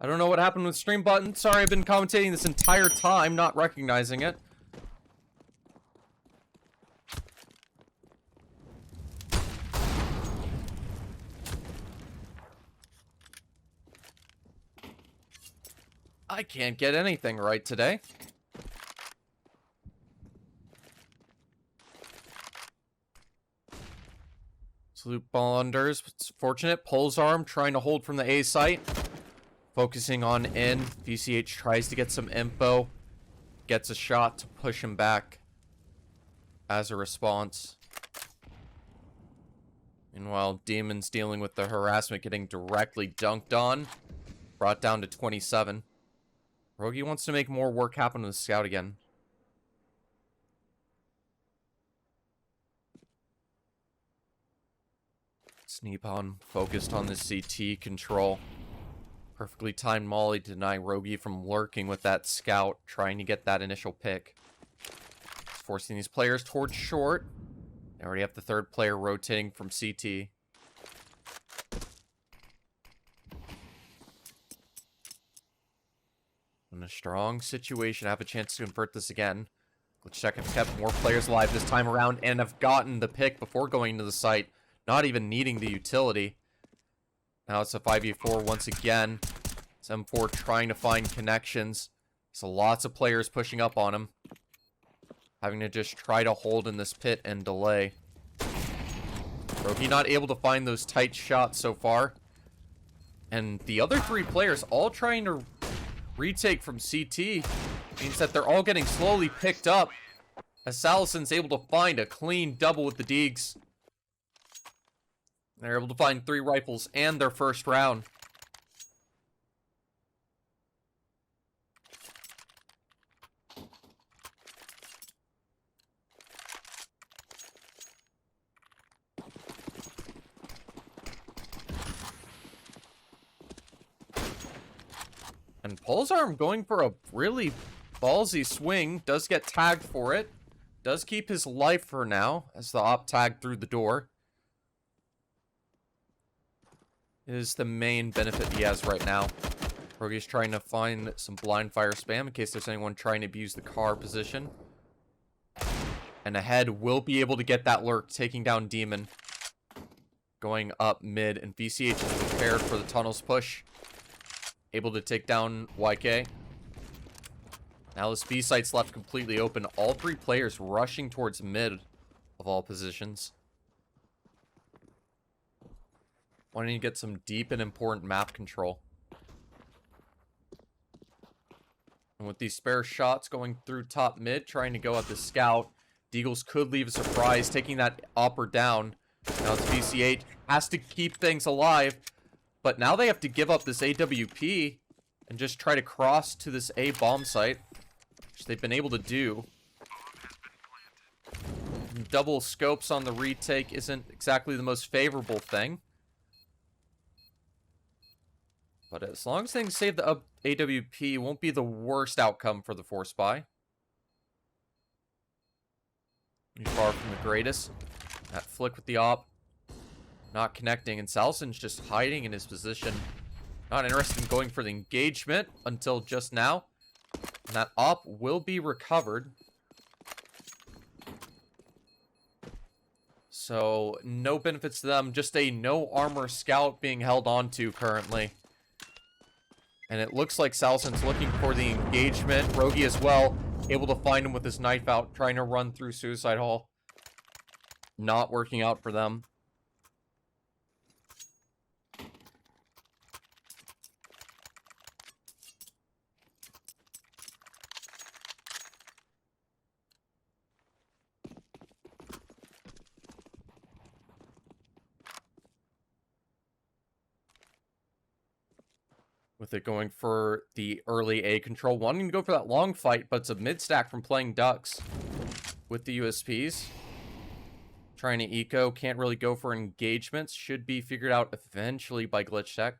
I don't know what happened with stream button. Sorry, I've been commentating this entire time, not recognizing it. I can't get anything right today. Salute blunders. It's fortunate. Pulls arm trying to hold from the A site. Focusing on in. VCH tries to get some info. Gets a shot to push him back as a response. Meanwhile, Demon's dealing with the harassment, getting directly dunked on. Brought down to 27. Rogi wants to make more work happen with the scout again. Sneapon focused on the CT control. Perfectly timed molly to deny Rogi from lurking with that scout, trying to get that initial pick. It's forcing these players towards short. They already have the third player rotating from CT. In a strong situation, have a chance to convert this again. Glitchtech have kept more players alive this time around and have gotten the pick before going into the site, not even needing the utility. Now it's a 5v4 once again. It's M4 trying to find connections. So lots of players pushing up on him. Having to just try to hold in this pit and delay. Rogi not able to find those tight shots so far. And the other three players all trying to retake from CT means that they're all getting slowly picked up as Salison's able to find a clean double with the Deegs. They're able to find 3 rifles and their first round. And Pulsarm going for a really ballsy swing. Does get tagged for it. Does keep his life for now as the op tagged through the door. Is the main benefit he has right now. Rogi's trying to find some blind fire spam in case there's anyone trying to abuse the car position. And ahead will be able to get that lurk, taking down Demon. Going up mid, and VCH is prepared for the tunnels push. Able to take down YK. Now this B site's left completely open. All 3 players rushing towards mid of all positions. Wanting to get some deep and important map control. And with these spare shots going through top mid, trying to go at the scout, Deagles could leave a surprise, taking that upper down. Now it's VCH, has to keep things alive, but now they have to give up this AWP and just try to cross to this A bomb site, which they've been able to do. Double scopes on the retake isn't exactly the most favorable thing. But as long as things save the AWP, won't be the worst outcome for the Force Spy. He's far from the greatest. That flick with the op. Not connecting, and Salison's just hiding in his position. Not interested in going for the engagement until just now. And that op will be recovered. So, no benefits to them. Just a no armor scout being held onto currently. And it looks like Salison's looking for the engagement. Rogi as well, able to find him with his knife out, trying to run through Suicide Hall. Not working out for them. With it going for the early A control. Wanting to go for that long fight, but it's a mid-stack from playing Ducks with the USPs. Trying to eco. Can't really go for engagements. Should be figured out eventually by Glitchtech.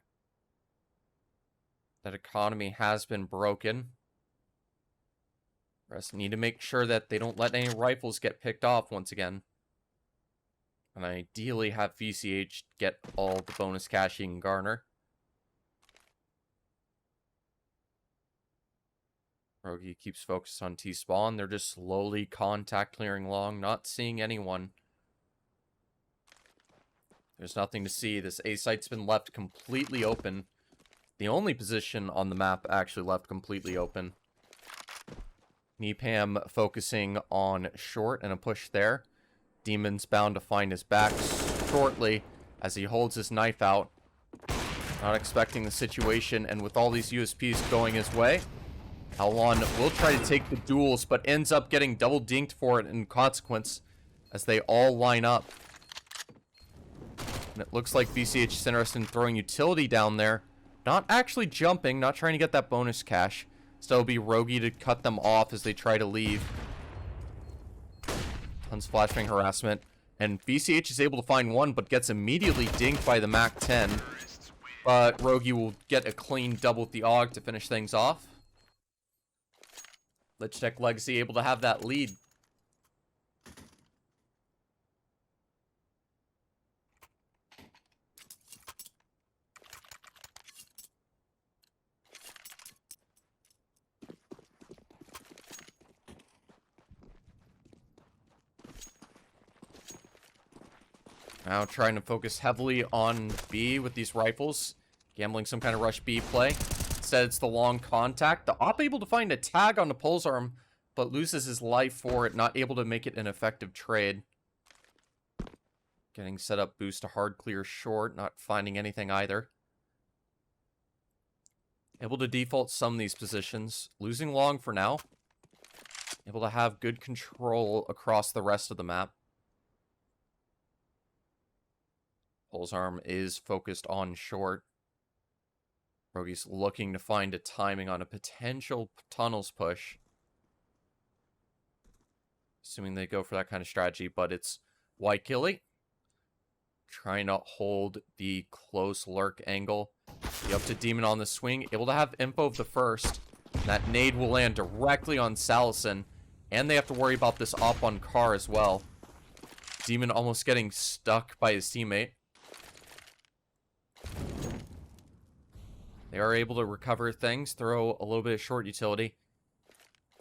That economy has been broken. Rest need to make sure that they don't let any rifles get picked off once again. And ideally have VCH get all the bonus cash he can garner. Rogi keeps focused on T-spawn. They're just slowly contact clearing long, not seeing anyone. There's nothing to see. This A site's been left completely open. The only position on the map actually left completely open. Nepam focusing on short and a push there. Demon's bound to find his back shortly as he holds his knife out. Not expecting the situation, and with all these USPs going his way, Alon will try to take the duels, but ends up getting double dinked for it in consequence as they all line up. And it looks like VCH is interested in throwing utility down there. Not actually jumping, not trying to get that bonus cash. So it'll be Rogi to cut them off as they try to leave. Tons of flashbang harassment. And VCH is able to find one, but gets immediately dinked by the MAC-10. But Rogi will get a clean double with the AUG to finish things off. Glitchtech Legacy able to have that lead. Now trying to focus heavily on B with these rifles. Gambling some kind of rush B play. Instead, it's the long contact. The op able to find a tag on the pulse arm, but loses his life for it. Not able to make it an effective trade. Getting set up boost to hard clear short. Not finding anything either. Able to default some of these positions. Losing long for now. Able to have good control across the rest of the map. Pulse arm is focused on short. Rogi's looking to find a timing on a potential tunnels push. Assuming they go for that kind of strategy, but it's White Killy. Trying to hold the close lurk angle. Be up to Demon on the swing. Able to have info of the first. That nade will land directly on Salison. And they have to worry about this op on car as well. Demon almost getting stuck by his teammate. They are able to recover things, throw a little bit of short utility.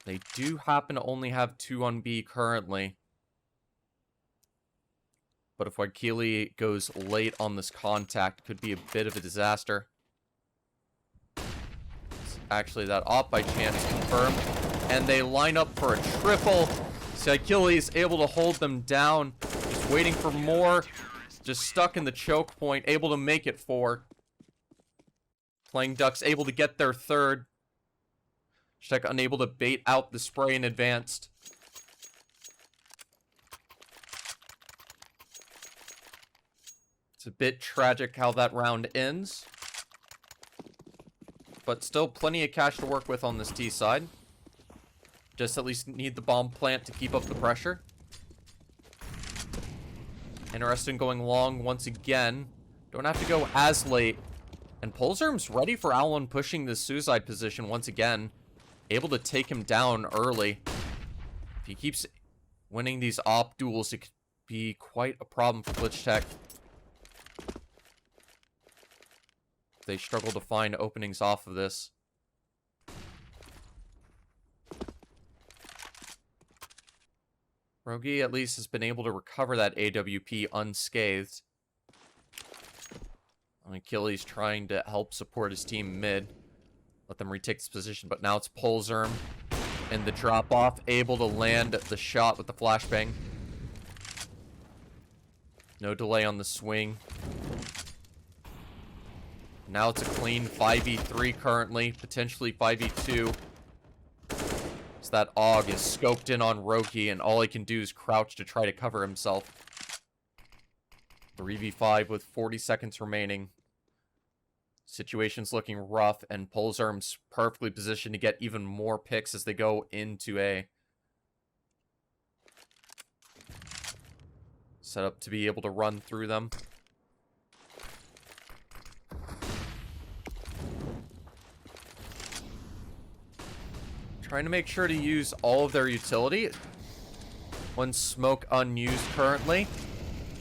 They do happen to only have 2 on B currently. But if Wakili goes late on this contact, could be a bit of a disaster. It's actually that op by chance confirmed. And they line up for a triple. Wakili is able to hold them down. Just waiting for more. Just stuck in the choke point. Able to make it 4. Playing Ducks able to get their third. Glitchtech unable to bait out the spray in advanced. It's a bit tragic how that round ends. But still plenty of cash to work with on this T side. Just at least need the bomb plant to keep up the pressure. Interested in going long once again. Don't have to go as late. And Pulsarm's ready for Alon pushing this suicide position once again. Able to take him down early. If he keeps winning these op duels, it could be quite a problem for Glitchtech. They struggle to find openings off of this. Rogi at least has been able to recover that AWP unscathed. Achilles trying to help support his team mid. Let them retake this position, but now it's Pulsarm and the drop-off, able to land the shot with the flashbang. No delay on the swing. Now it's a clean 5v3 currently, potentially 5v2. So that AUG is scoped in on Rogi, and all he can do is crouch to try to cover himself. 3v5 with 40 seconds remaining. Situation's looking rough, and Pulsarm's perfectly positioned to get even more picks as they go into A. Set up to be able to run through them. Trying to make sure to use all of their utility. One smoke unused currently.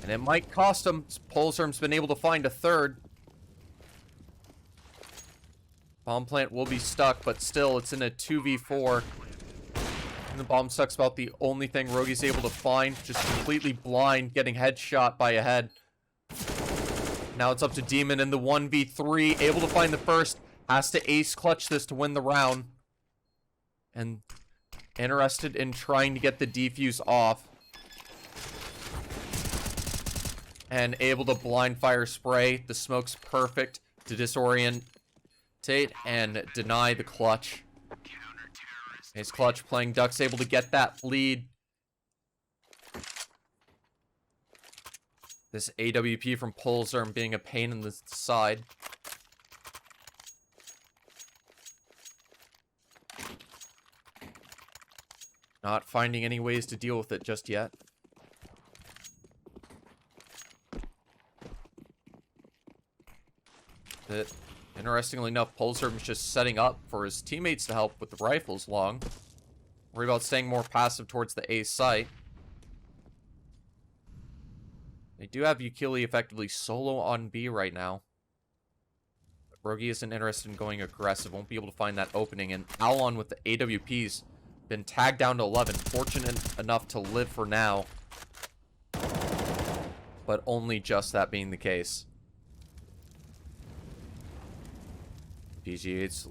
And it might cost them. Pulsarm's been able to find a third. Bomb plant will be stuck, but still, it's in a 2v4. And the bomb stuck's about the only thing Rogue's able to find. Just completely blind, getting headshot by a head. Now it's up to Demon in the 1v3. Able to find the first. Has to ace clutch this to win the round. And interested in trying to get the defuse off. And able to blind fire spray. The smoke's perfect to disorientate and deny the clutch. Ace clutch playing Ducks, able to get that lead. This AWP from Pulsarm being a pain in the side. Not finding any ways to deal with it just yet. But interestingly enough, Pulsarm's just setting up for his teammates to help with the rifles long. Worry about staying more passive towards the A site. They do have Yukili effectively solo on B right now. Rogi isn't interested in going aggressive. Won't be able to find that opening. And Alon with the AWPs been tagged down to 11. Fortunate enough to live for now. But only just that being the case. PG8's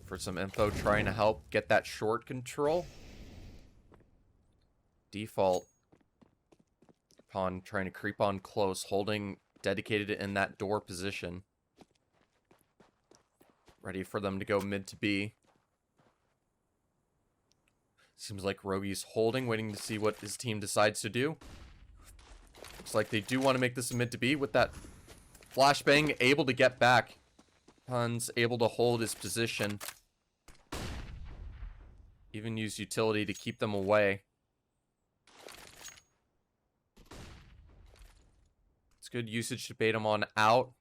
for some info, trying to help get that short control. Default upon trying to creep on close, holding dedicated in that door position. Ready for them to go mid to B. Seems like Rogi's holding, waiting to see what his team decides to do. Looks like they do want to make this a mid to B with that flashbang, able to get back. Hun's able to hold his position. Even use utility to keep them away. It's good usage to bait him on out.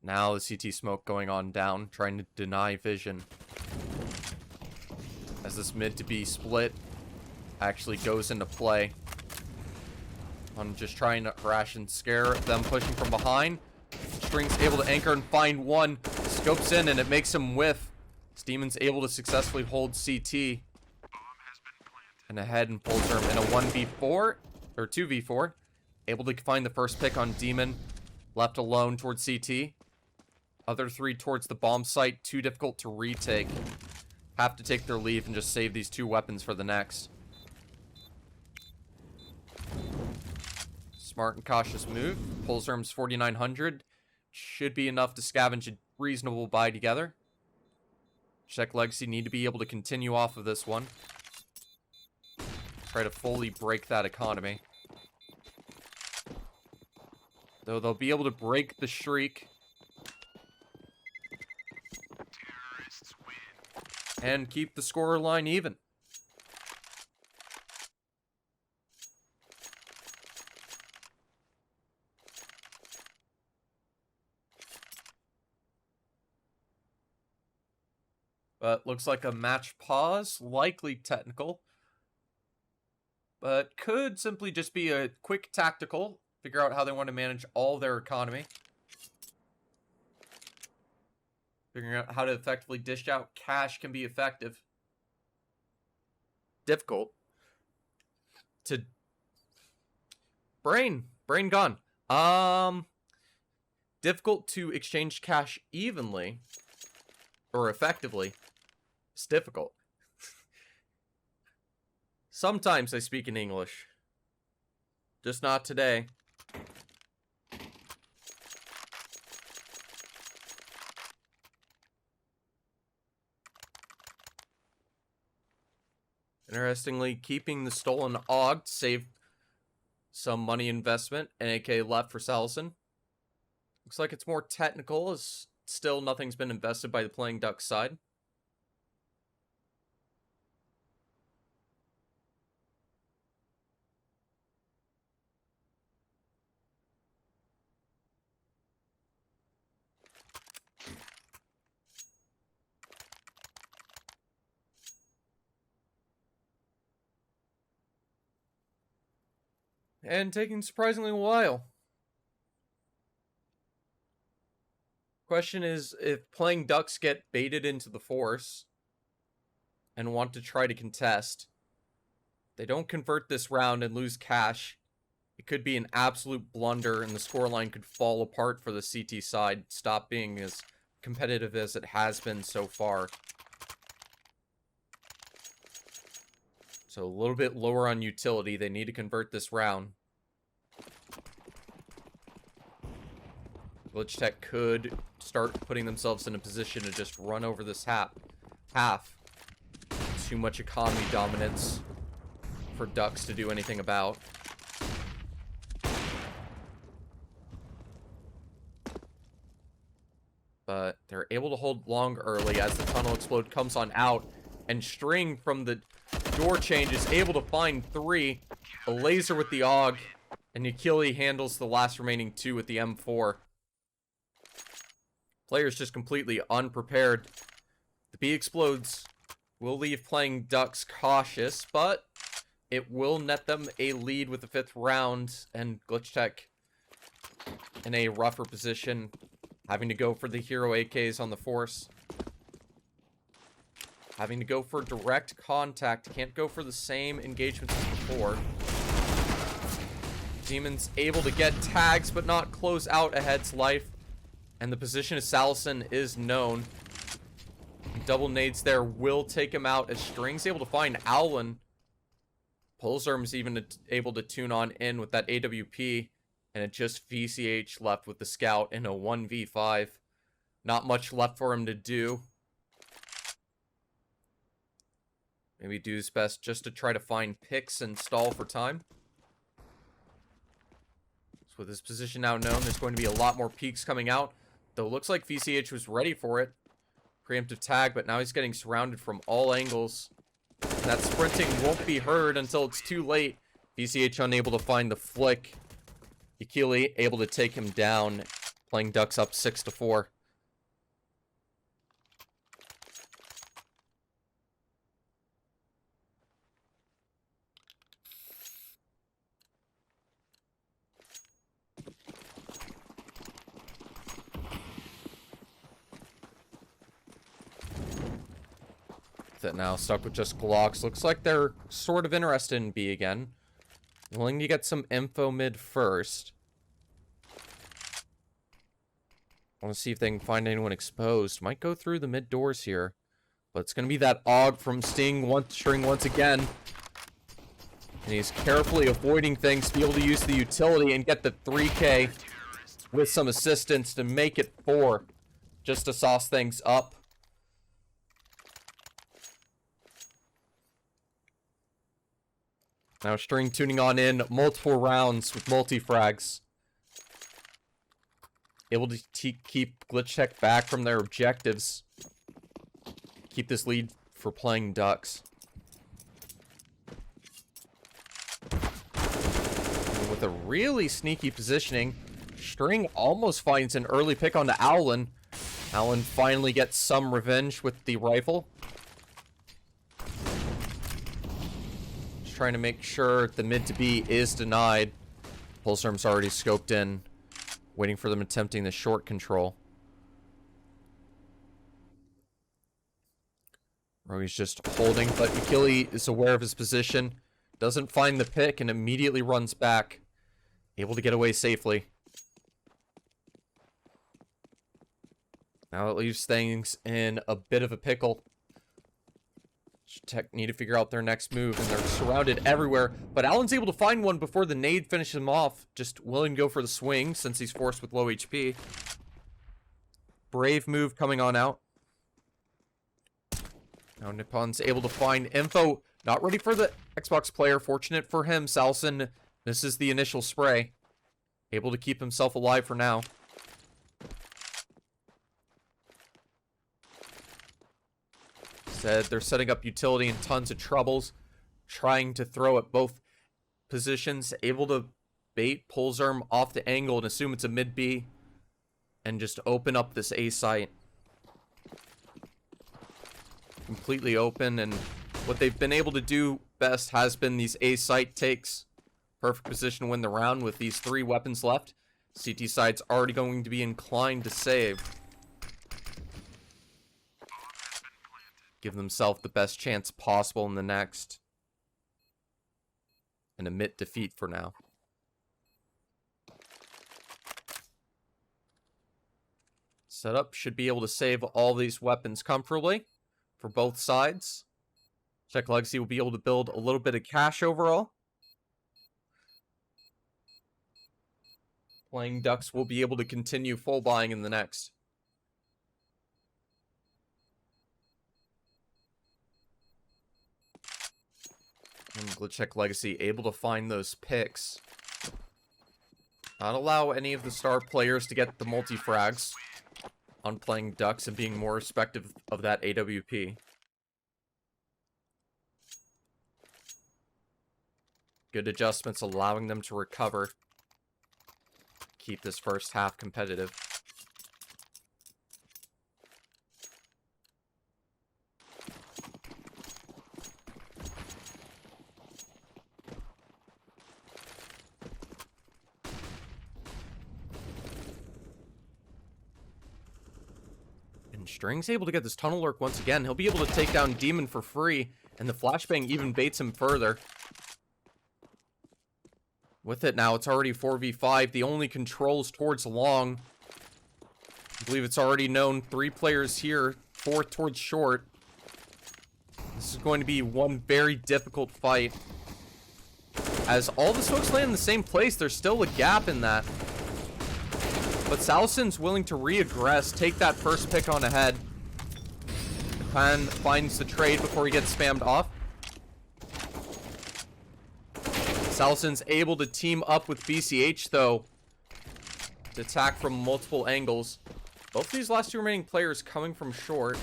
Now the CT smoke going on down, trying to deny vision. As this mid to B split actually goes into play. I'm just trying to harass and scare them, pushing from behind. String's able to anchor and find one. Scopes in and it makes him whiff. Demon's able to successfully hold CT. And ahead and pulls her in a 1v4 or 2v4. Able to find the first pick on Demon. Left alone towards CT. Other three towards the bomb site. Too difficult to retake. Have to take their leave and just save these two weapons for the next. Smart and cautious move. Pulsarm's 4,900. Should be enough to scavenge a reasonable buy together. Check Legacy need to be able to continue off of this one. Try to fully break that economy. Though they'll be able to break the streak. And keep the score line even. But looks like a match pause, likely technical. But could simply just be a quick tactical. Figure out how they want to manage all their economy. Figuring out how to effectively dish out cash can be effective. Difficult. To... Brain gone. Difficult to exchange cash evenly. Or effectively. It's difficult. Sometimes I speak in English. Just not today. Interestingly, keeping the stolen AUG saved some money investment, and AK left for Salison. Looks like it's more technical, as still nothing's been invested by the playing Duck side. And taking surprisingly a while. question is, if playing Ducks get baited into the force and want to try to contest, they don't convert this round and lose cash, it could be an absolute blunder and the scoreline could fall apart for the CT side, stop being as competitive as it has been so far. So a little bit lower on utility. They need to convert this round. Glitchtech could start putting themselves in a position to just run over this half. Too much economy dominance for Ducks to do anything about. But they're able to hold long early as the tunnel explode comes on out. And String from the door change is able to find 3. A laser with the AUG. And Yakili handles the last remaining 2 with the M4. Players just completely unprepared. The B explodes. Will leave playing Ducks cautious, but it will net them a lead with the 5th round. And Glitchtech in a rougher position, having to go for the hero AKs on the force. Having to go for direct contact. Can't go for the same engagements as before. Demon's able to get tags, but not close out Ahead's life. And the position of Salison is known. Double nades there will take him out as String's able to find Owlin. Pulsarm's even able to tune on in with that AWP. And it just VCH left with the scout in a 1v5. Not much left for him to do. Maybe do his best just to try to find picks and stall for time. So with his position now known, there's going to be a lot more peeks coming out. Though it looks like VCH was ready for it. Preemptive tag, but now he's getting surrounded from all angles. And that sprinting won't be heard until it's too late. VCH unable to find the flick. Yakili able to take him down. Playing Ducks up 6-4. That now stuck with just Glocks. Looks like they're sort of interested in B again. Willing to get some info mid first. Want to see if they can find anyone exposed. Might go through the mid doors here. But it's going to be that AUG from String once again. And he's carefully avoiding things to be able to use the utility and get the 3K with some assistance to make it 4. Just to sauce things up. Now String tuning on in multiple rounds with multi-frags. Able to keep Glitchtech back from their objectives. Keep this lead for playing Ducks. And with a really sneaky positioning, String almost finds an early pick onto Owlin. Owlin finally gets some revenge with the rifle. Trying to make sure the mid to B is denied. Pulsarm's already scoped in, waiting for them attempting the short control. Rogue's just holding, but Yakili is aware of his position, doesn't find the pick, and immediately runs back, able to get away safely. Now it leaves things in a bit of a pickle. Tech need to figure out their next move, and they're surrounded everywhere. But Allen's able to find one before the nade finishes him off. Just willing to go for the swing since he's forced with low HP. Brave move coming on out. Now Nippon's able to find info. Not ready for the Xbox player. Fortunate for him, Salson misses the initial spray. Able to keep himself alive for now. They're setting up utility in tons of troubles, trying to throw at both positions, able to bait Pulsarm off the angle and assume it's a mid B, and just open up this A site. Completely open, and what they've been able to do best has been these A site takes. Perfect position to win the round with these 3 weapons left. CT side's already going to be inclined to save. give themselves the best chance possible in the next. And admit defeat for now. Setup should be able to save all these weapons comfortably for both sides. Glitchtech Legacy will be able to build a little bit of cash overall. Playing Ducks will be able to continue full buying in the next. And Glitchtech Legacy able to find those picks. Not allow any of the star players to get the multi-frags on playing Ducks and being more respective of that AWP. Good adjustments allowing them to recover. Keep this first half competitive. And String's able to get this tunnel lurk once again. He'll be able to take down Demon for free, and the flashbang even baits him further. With it now, it's already 4v5. The only controls towards long. I believe it's already known. 3 players here, 4 towards short. This is going to be one very difficult fight. As all the smokes land in the same place, there's still a gap in that. But Salison's willing to re-aggress, take that first pick on ahead. Pan finds the trade before he gets spammed off. Salison's able to team up with BCH, though, to attack from multiple angles. Both of these last 2 remaining players coming from short.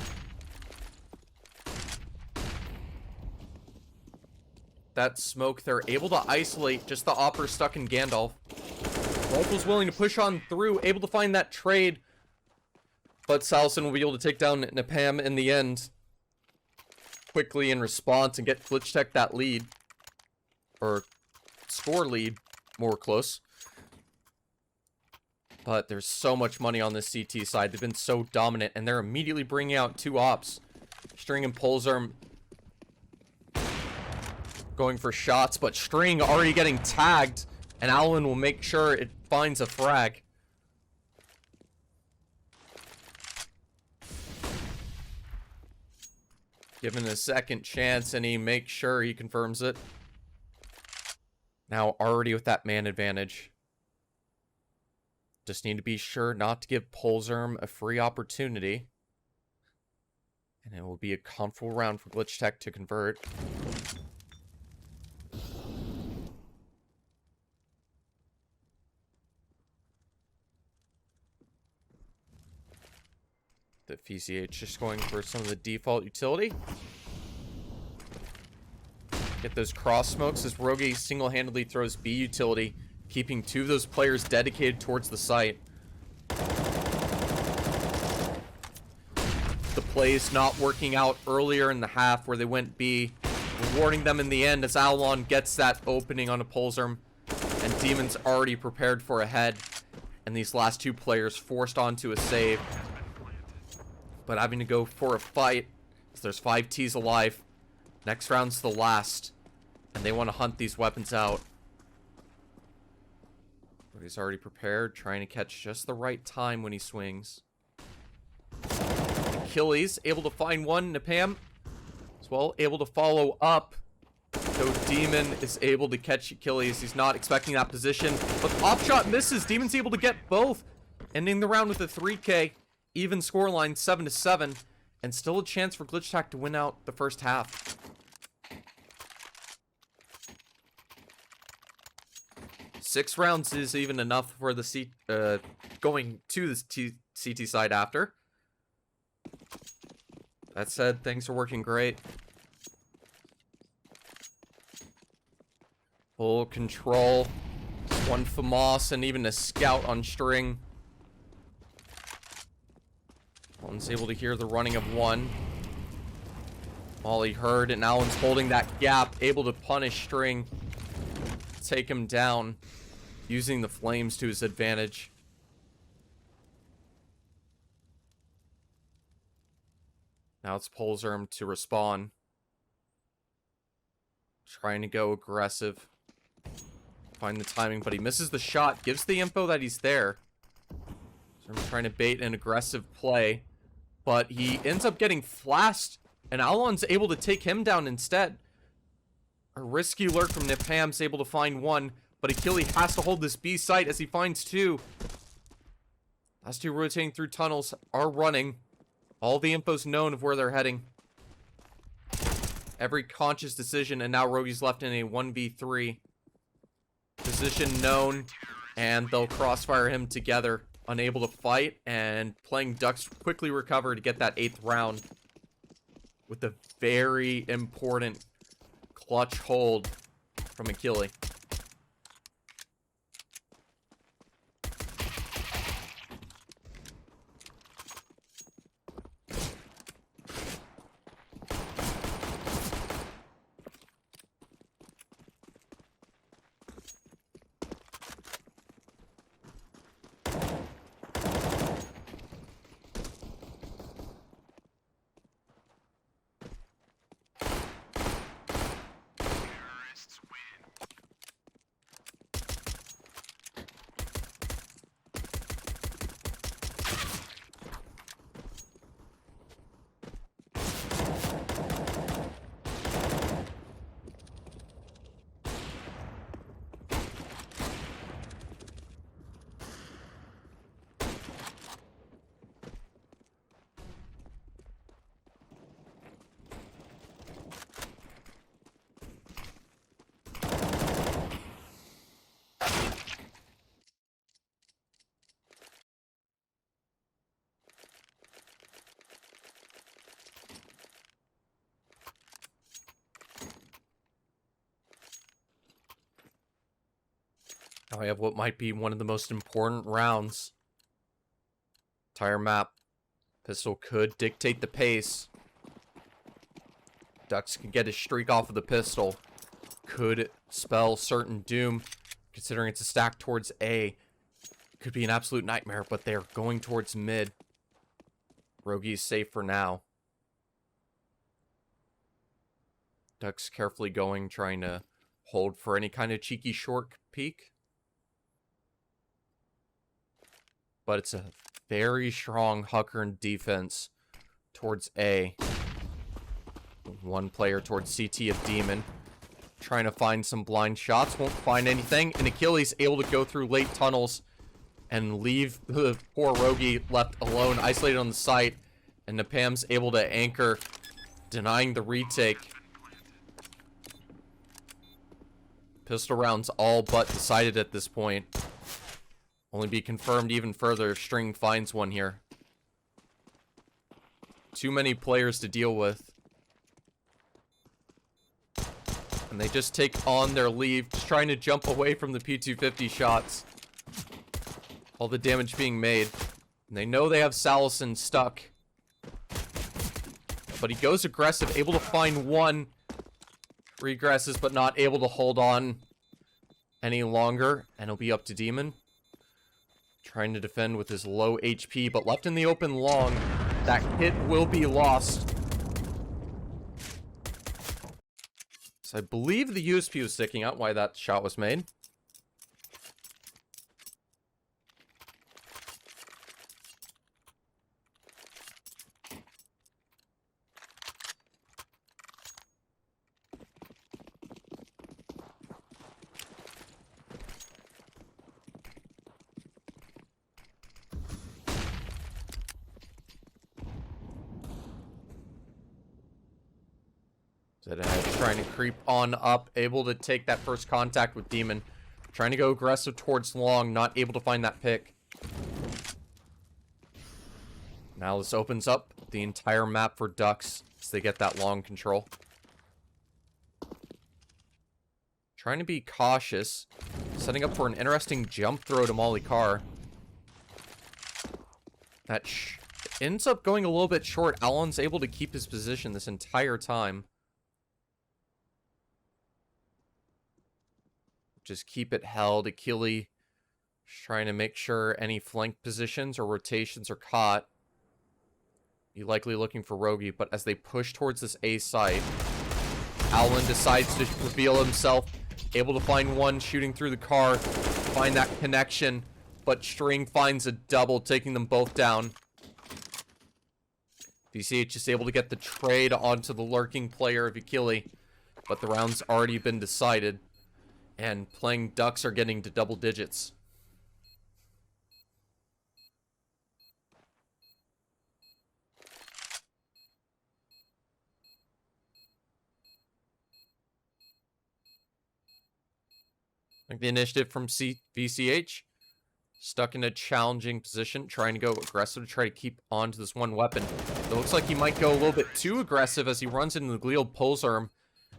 That smoke, they're able to isolate just the Opper stuck in Gandalf. Wolf was willing to push on through, able to find that trade. But Salison will be able to take down Napam in the end. Quickly in response and get Glitchtech that lead. Or score lead, more close. But there's so much money on this CT side. They've been so dominant, and they're immediately bringing out 2 ops. String and Pulsarm going for shots, but String already getting tagged, and Allen will make sure it finds a frag. Given a second chance, and he makes sure he confirms it. Now already with that man advantage. Just need to be sure not to give Pulsarm a free opportunity. And it will be a comfortable round for Glitchtech to convert. The VCH just going for some of the default utility. Get those cross smokes as Rogi single-handedly throws B utility, keeping 2 of those players dedicated towards the site. The plays not working out earlier in the half where they went B, rewarding them in the end as Alon gets that opening on a Pulsarm, and Demon's already prepared for a head, and these last 2 players forced onto a save. But having to go for a fight, so there's 5 Ts alive. Next round's the last, and they want to hunt these weapons out. But he's already prepared, trying to catch just the right time when he swings. Achilles, able to find one. Napam, as well, able to follow up. So Demon is able to catch Achilles. He's not expecting that position, but the op shot misses. Demon's able to get both, ending the round with a 3K. Even scoreline, 7-7, and still a chance for Glitchtech to win out the first half. Six rounds is even enough for the going to the CT side after. That said, things are working great. Full control. One FAMAS and even a scout on String. One's able to hear the running of one. Molly heard, and Allen's holding that gap, able to punish String. Take him down, using the flames to his advantage. Now it's Polzerm to respawn. Trying to go aggressive. Find the timing, but he misses the shot. Gives the info that he's there. So I'm trying to bait an aggressive play. But he ends up getting flashed. And Alon's able to take him down instead. A risky lurk from Nipam's able to find one. But Achille has to hold this B site as he finds two. Last two rotating through tunnels are running. All the info's known of where they're heading. Every conscious decision, and now Rogi's left in a 1v3. Position known, and they'll crossfire him together. Unable to fight, and playing Ducks quickly recover to get that 8th round. With a very important clutch hold from Achille. Now we have what might be one of the most important rounds. Entire map. Pistol could dictate the pace. Ducks can get a streak off of the pistol. Could spell certain doom, considering it's a stack towards A. Could be an absolute nightmare, but they're going towards mid. Rogi's safe for now. Ducks carefully going, trying to hold for any kind of cheeky short peek. But it's a very strong Huckern defense towards A. One player towards CT of Demon. Trying to find some blind shots. Won't find anything. And Achilles able to go through late tunnels and leave the poor Rogi left alone, isolated on the site. And Nipam's able to anchor, denying the retake. Pistol rounds all but decided at this point. Only be confirmed even further if String finds one here. Too many players to deal with. And they just take on their leave, just trying to jump away from the P250 shots. All the damage being made. And they know they have Salison stuck. But he goes aggressive, able to find one. Regresses, but not able to hold on any longer. And he'll be up to Demon. Trying to defend with his low HP, but left in the open long. That hit will be lost. So I believe the USP was sticking out why that shot was made. Zedhead trying to creep on up, able to take that first contact with Demon. Trying to go aggressive towards long, not able to find that pick. Now this opens up the entire map for Ducks as they get that long control. Trying to be cautious, setting up for an interesting jump throw to Molly Carr. That ends up going a little bit short. Alon's able to keep his position this entire time. Just keep it held. Achille trying to make sure any flank positions or rotations are caught. Be likely looking for Rogi, but as they push towards this A site, Alan decides to reveal himself, able to find one shooting through the car, find that connection, but String finds a double, taking them both down. VCH is able to get the trade onto the lurking player of Akili, but the round's already been decided, and playing Ducks are getting to double digits. Like the initiative from VCH, stuck in a challenging position, trying to go aggressive to try to keep on to this one weapon. It looks like he might go a little bit too aggressive as he runs into the Glial pulse arm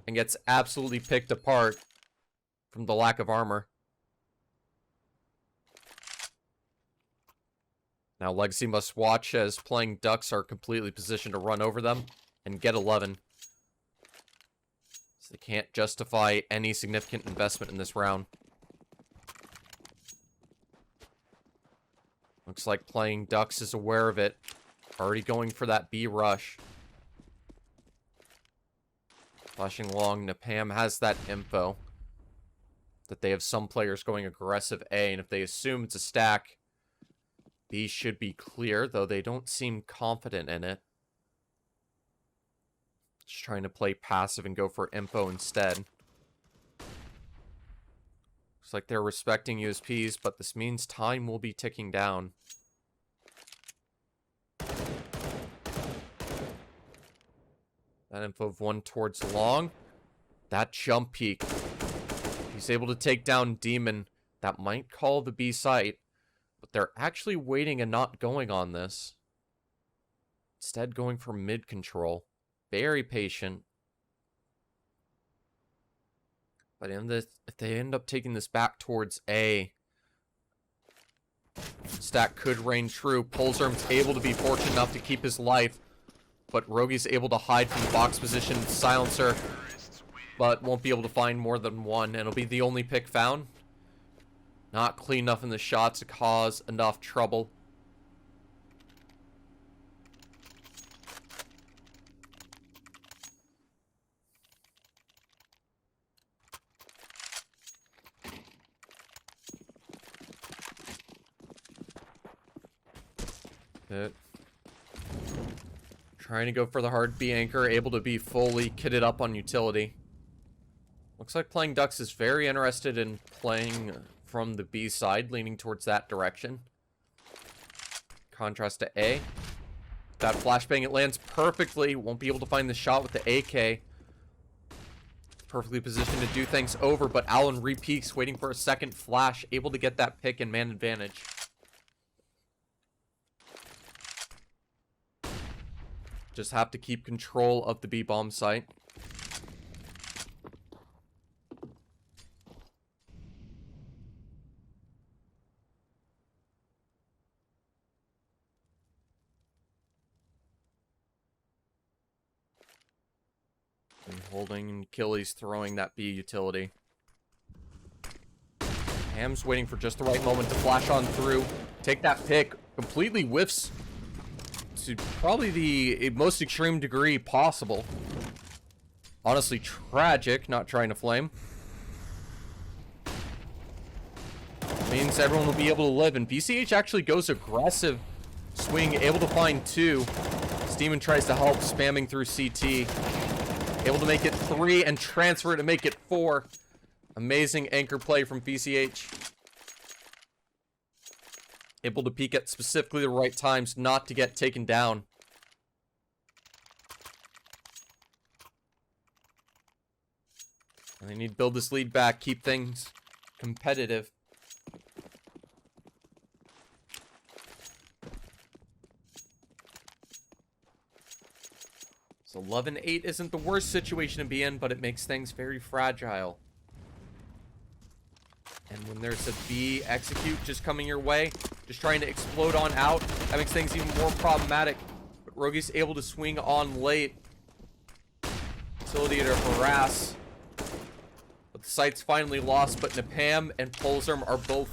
and gets absolutely picked apart from the lack of armor. Now Legacy must watch as playing Ducks are completely positioned to run over them and get 11. So they can't justify any significant investment in this round. Looks like playing Ducks is aware of it. Already going for that B rush. Flashing along, Napam has that info that they have some players going aggressive A, and if they assume it's a stack, B should be clear, though they don't seem confident in it. Just trying to play passive and go for info instead. Looks like they're respecting USPs, but this means time will be ticking down. That info of one towards long. That jump peak. He's able to take down Demon. That might call the B site, but they're actually waiting and not going on this. Instead going for mid control. Very patient. But if they end up taking this back towards A, stack could reign true. Polzerm's able to be fortunate enough to keep his life, but Rogi's able to hide from the box position. Silencer, but won't be able to find more than one, and it'll be the only pick found. Not clean enough in the shot to cause enough trouble. Trying to go for the hard B anchor, able to be fully kitted up on utility. Looks like playing Ducks is very interested in playing from the B side, leaning towards that direction. Contrast to A. That flashbang, it lands perfectly. Won't be able to find the shot with the AK. Perfectly positioned to do things over, but Allen re-peeks, waiting for a second flash, able to get that pick and man advantage. Just have to keep control of the B-bomb site. And holding Achilles, throwing that B utility. Ham's waiting for just the right moment to flash on through. Take that pick. Completely whiffs to probably the most extreme degree possible. Honestly, tragic, not trying to flame. Means everyone will be able to live, and VCH actually goes aggressive. Swing, able to find two. Steeman tries to help, spamming through CT. Able to make it 3 and transfer to make it 4. Amazing anchor play from VCH. Able to peek at specifically the right times not to get taken down. And they need to build this lead back, keep things competitive. So 11-8 isn't the worst situation to be in, but it makes things very fragile. And when there's a B execute just coming your way, just trying to explode on out, that makes things even more problematic. But Rogi's able to swing on late. Facility to harass. But the site's finally lost, but Napam and Polzerm are both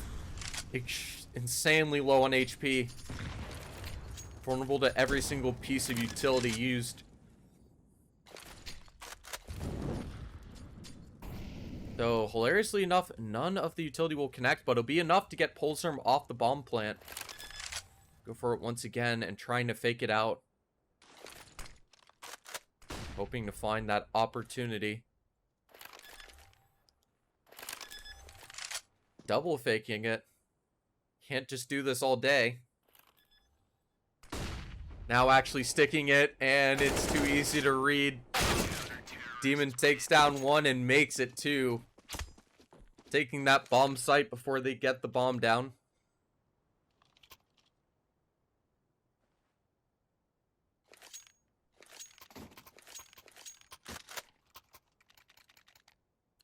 insanely low on HP. Vulnerable to every single piece of utility used. Though, hilariously enough, none of the utility will connect, but it'll be enough to get Polestorm off the bomb plant. Go for it once again and trying to fake it out. Hoping to find that opportunity. Double faking it. Can't just do this all day. Now actually sticking it, and it's too easy to read. Demon takes down one and makes it two. Taking that bomb site before they get the bomb down.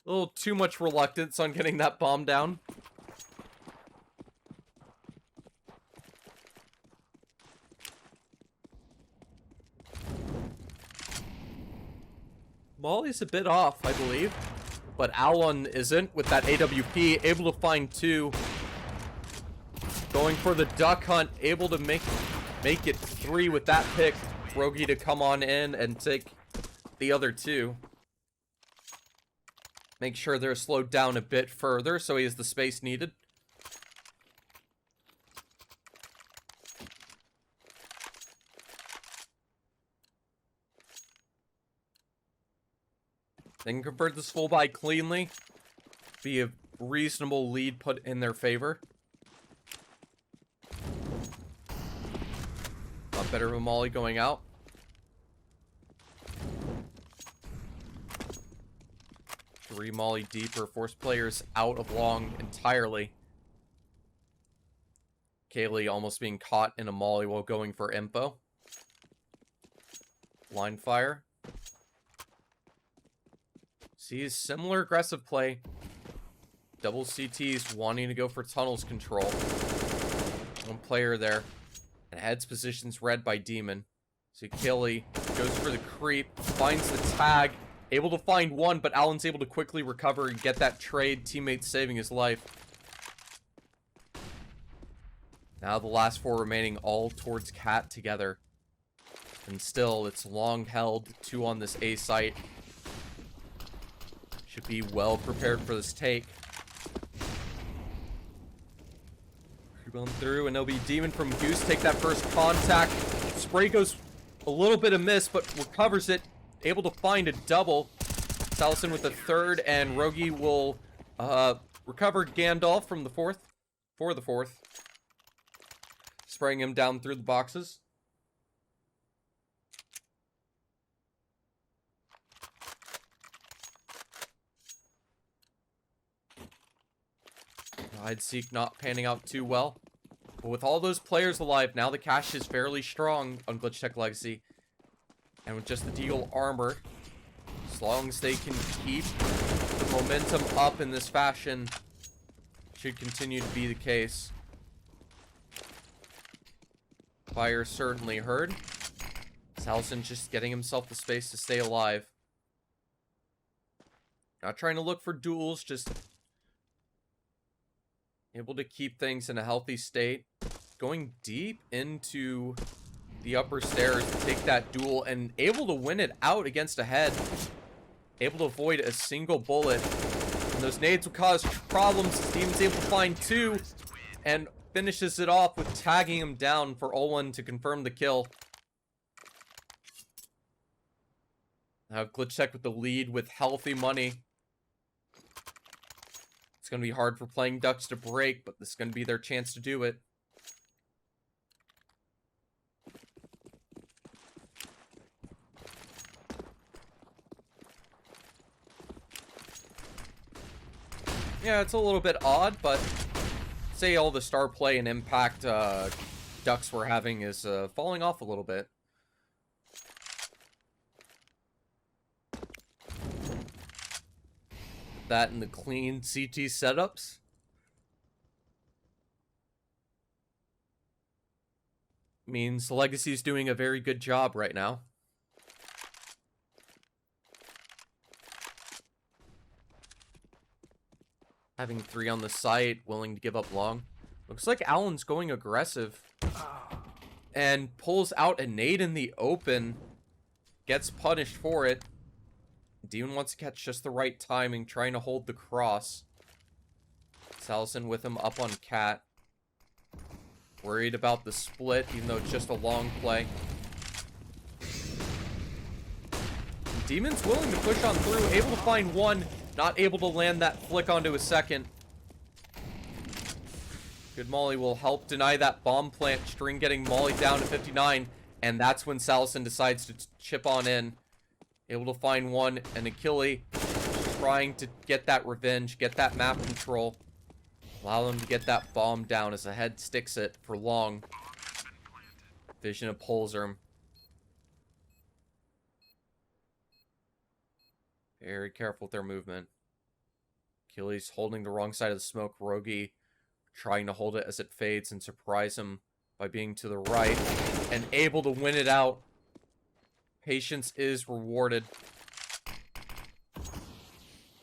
A little too much reluctance on getting that bomb down. Molly's a bit off, I believe. But Alon isn't with that AWP. Able to find two. Going for the duck hunt. Able to make it three with that pick. Rogi to come on in and take the other two. Make sure they're slowed down a bit further so he has the space needed. They can convert this full buy cleanly. Be a reasonable lead put in their favor. Not better of a molly going out. Three molly deeper. Force players out of long entirely. Kaylee almost being caught in a molly while going for info. Line fire. Sees similar aggressive play. Double CTs wanting to go for tunnels control. One player there. And heads positions read by Demon. So Kaylee goes for the creep. Finds the tag. Able to find one, but Allen's able to quickly recover and get that trade. Teammate saving his life. Now the last four remaining all towards Cat together. And still, it's long held. Two on this A site. Should be well prepared for this take. Rebound through, and it'll be Demon from Goose. Take that first contact. Spray goes a little bit amiss, but recovers it. Able to find a double. Salison with the third, and Rogi will recover Gandalf from the fourth. For the fourth. Spraying him down through the boxes. Hide-seek not panning out too well. But with all those players alive, now the cache is fairly strong on Glitchtech Legacy. And with just the Deagle armor, as long as they can keep the momentum up in this fashion, should continue to be the case. Fire certainly heard. Salson just getting himself the space to stay alive. Not trying to look for duels, just able to keep things in a healthy state. Going deep into the upper stairs to take that duel and able to win it out against a head. Able to avoid a single bullet. And those nades will cause problems. Demon's able to find two and finishes it off with tagging him down for Olwen to confirm the kill. Now Glitchtech with the lead with healthy money. It's going to be hard for playing Ducks to break, but this is going to be their chance to do it. Yeah, it's a little bit odd, but say all the star play and impact Ducks were having is falling off a little bit. That and the clean CT setups. Means Legacy's doing a very good job right now. Having three on the site, willing to give up long. Looks like Allen's going aggressive. and pulls out a nade in the open. Gets punished for it. Demon wants to catch just the right timing, trying to hold the cross. Salison with him up on Cat. Worried about the split, even though it's just a long play. Demon's willing to push on through, able to find one, not able to land that flick onto a second. Good Molly will help deny that bomb plant. String getting Molly down to 59, and that's when Salison decides to chip on in. Able to find one, and Achille trying to get that revenge, get that map control. Allow them to get that bomb down as the head sticks it for long. Vision of Polzerm. Very careful with their movement. Achilles holding the wrong side of the smoke. Rogi trying to hold it as it fades and surprise him by being to the right. And able to win it out. Patience is rewarded.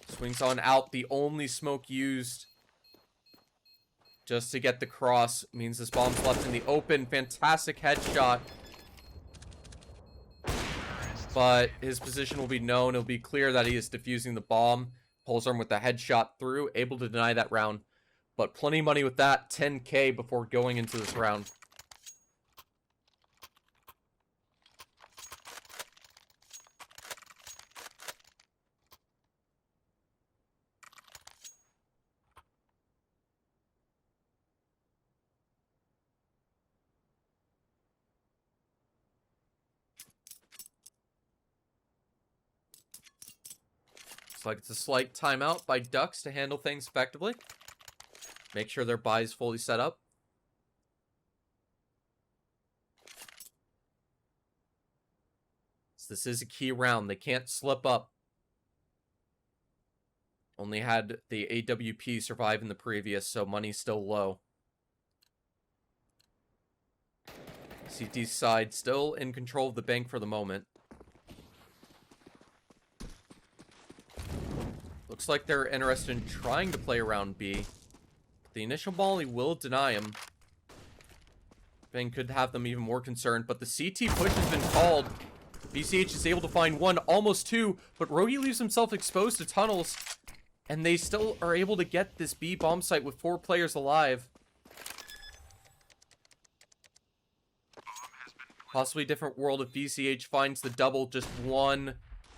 Swings on out. The only smoke used just to get the cross means this bomb's left in the open. Fantastic headshot. But his position will be known. It'll be clear that he is defusing the bomb. Polzerm with the headshot through. Able to deny that round. But plenty of money with that. 10K before going into this round. Looks like it's a slight timeout by Ducks to handle things effectively. Make sure their buy is fully set up. So this is a key round. They can't slip up. Only had the AWP survive in the previous, so money's still low. CT's side still in control of the bank for the moment. Looks like they're interested in trying to play around B. The initial volley will deny him. Bank could have them even more concerned, but the CT push has been called. BCH is able to find one, almost two, but Rogi leaves himself exposed to tunnels, and they still are able to get this B bomb site with 4 players alive. Possibly different world if BCH finds the double just one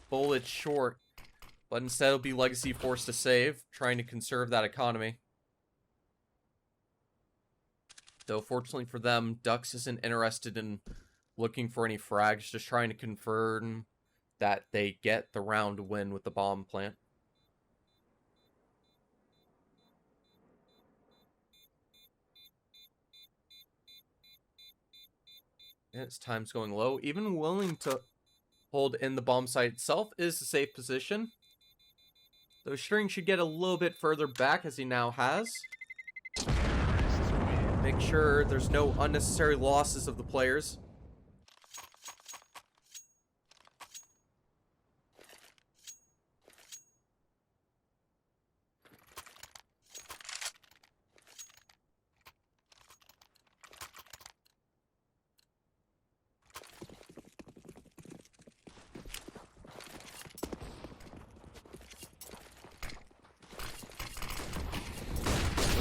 bullet short. But instead it'll be Legacy forced to save, trying to conserve that economy. Though fortunately for them, Ducks isn't interested in looking for any frags, just trying to confirm that they get the round win with the bomb plant. And its time's going low. Even willing to hold in the bomb site itself is a safe position. Though String should get a little bit further back as he now has. Make sure there's no unnecessary losses of the players.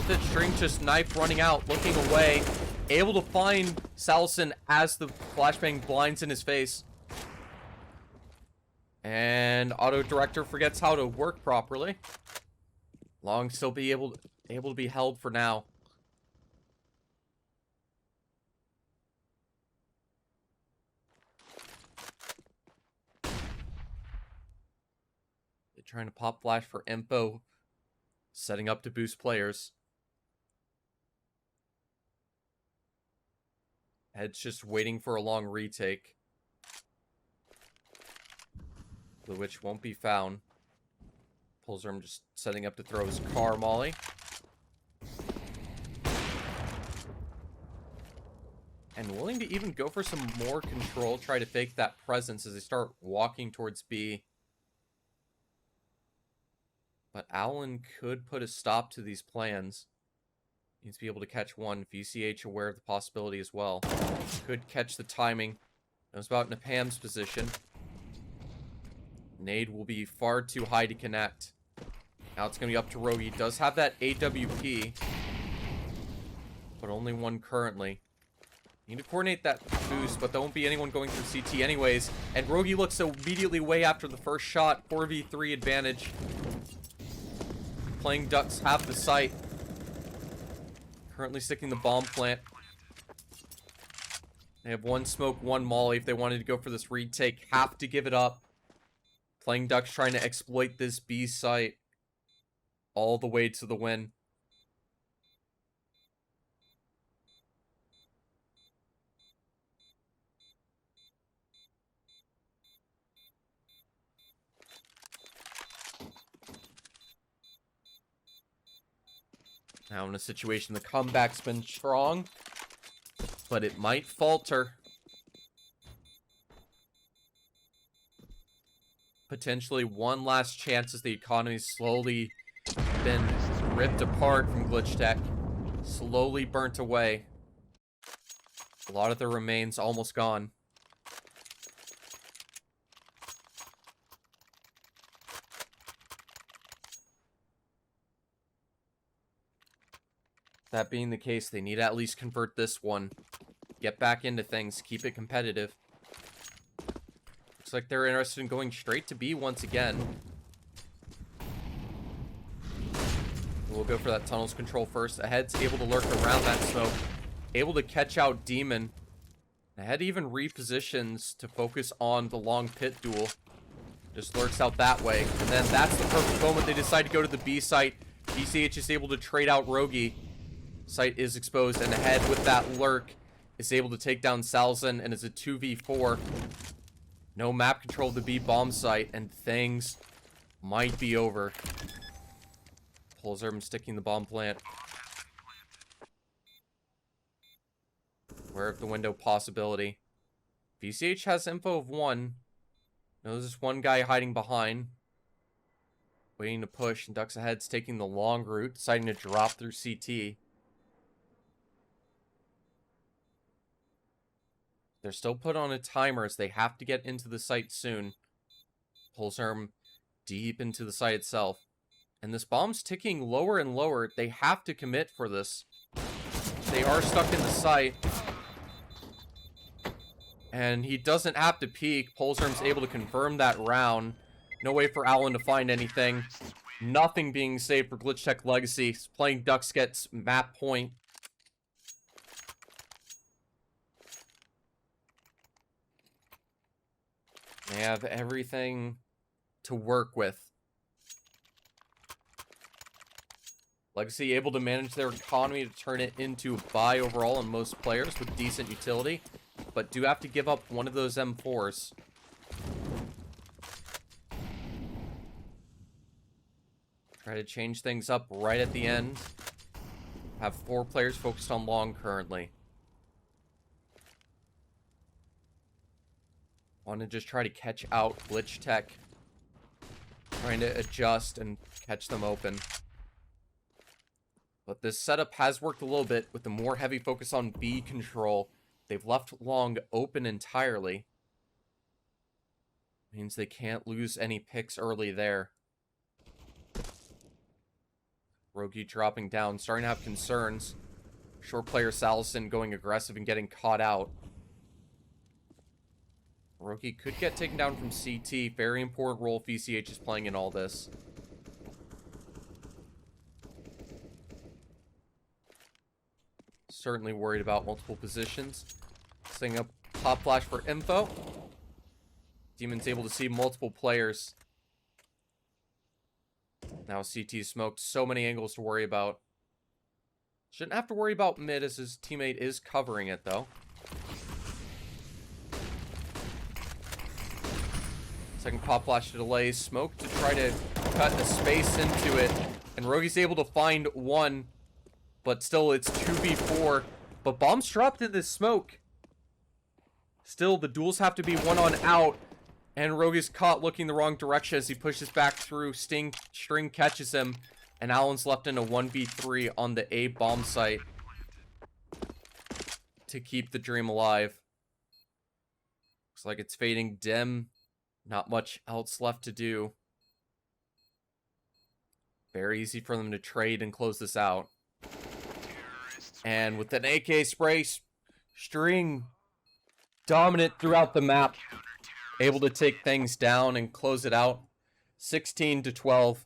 With it, String just knife running out, looking away, able to find Salison as the flashbang blinds in his face. And Auto Director forgets how to work properly. Long still be able to be held for now. They're trying to pop flash for info, setting up to boost players. Head's just waiting for a long retake. The witch won't be found. Polzerm just setting up to throw his car molly. And willing to even go for some more control, try to fake that presence as they start walking towards B. But Allen could put a stop to these plans. Needs to be able to catch one. VCH aware of the possibility as well. Could catch the timing. Knows about Napam's position. Nade will be far too high to connect. Now it's going to be up to Rogi. Does have that AWP, but only one currently. Need to coordinate that boost, but there won't be anyone going through CT anyways. And Rogi looks immediately way after the first shot. 4v3 advantage. Playing Ducks have the site. Currently sticking the bomb plant. They have one smoke, one molly. If they wanted to go for this retake, have to give it up. Playing Ducks trying to exploit this B site all the way to the win. Now in a situation, the comeback's been strong, but it might falter. Potentially one last chance as the economy's slowly been ripped apart from Glitchtech. Slowly burnt away. A lot of the remains almost gone. That being the case, they need to at least convert this one. Get back into things. Keep it competitive. Looks like they're interested in going straight to B once again. We'll go for that tunnels control first. Ahead's able to lurk around that smoke. Able to catch out Demon. Ahead even repositions to focus on the long pit duel. Just lurks out that way. And then that's the perfect moment they decide to go to the B site. ECH is able to trade out Rogi. Site is exposed, and Ahead with that lurk is able to take down Salzin, and it's a 2v4. No map control of the B bomb site, and things might be over. Polzerm sticking the bomb plant. Aware of the window possibility. VCH has info of one. Knows this one guy hiding behind. Waiting to push, and Ducks Ahead's taking the long route, deciding to drop through CT. They're still put on a timer as they have to get into the site soon. Polzerm deep into the site itself. And this bomb's ticking lower and lower. They have to commit for this. They are stuck in the site. And he doesn't have to peek. Polzerm's able to confirm that round. No way for Allen to find anything. Nothing being saved for Glitchtech Legacy. Playing Ducks gets map point. They have everything to work with. Legacy able to manage their economy to turn it into a buy overall on most players with decent utility, but do have to give up one of those M4s. Try to change things up right at the end. Have 4 players focused on long currently. Want to just try to catch out Glitchtech. Trying to adjust and catch them open. But this setup has worked a little bit with the more heavy focus on B control. They've left long open entirely. Means they can't lose any picks early there. Rogi dropping down, starting to have concerns. Short player Salison going aggressive and getting caught out. Rogi could get taken down from CT. Very important role VCH is playing in all this. Certainly worried about multiple positions. Setting up pop flash for info. Demon's able to see multiple players. Now CT smoked. So many angles to worry about. Shouldn't have to worry about mid as his teammate is covering it though. Second pop flash to delay. Smoke to try to cut the space into it. And Rogi's able to find one. But still, it's 2v4. But bombs dropped in this smoke. Still, the duels have to be one on out. And Rogi's caught looking the wrong direction as he pushes back through. String catches him. And Allen's left in a 1v3 on the A bomb site to keep the dream alive. Looks like it's fading dim. Not much else left to do. Very easy for them to trade and close this out. And with an AK spray, String dominant throughout the map. Able to take things down and close it out. 16-12.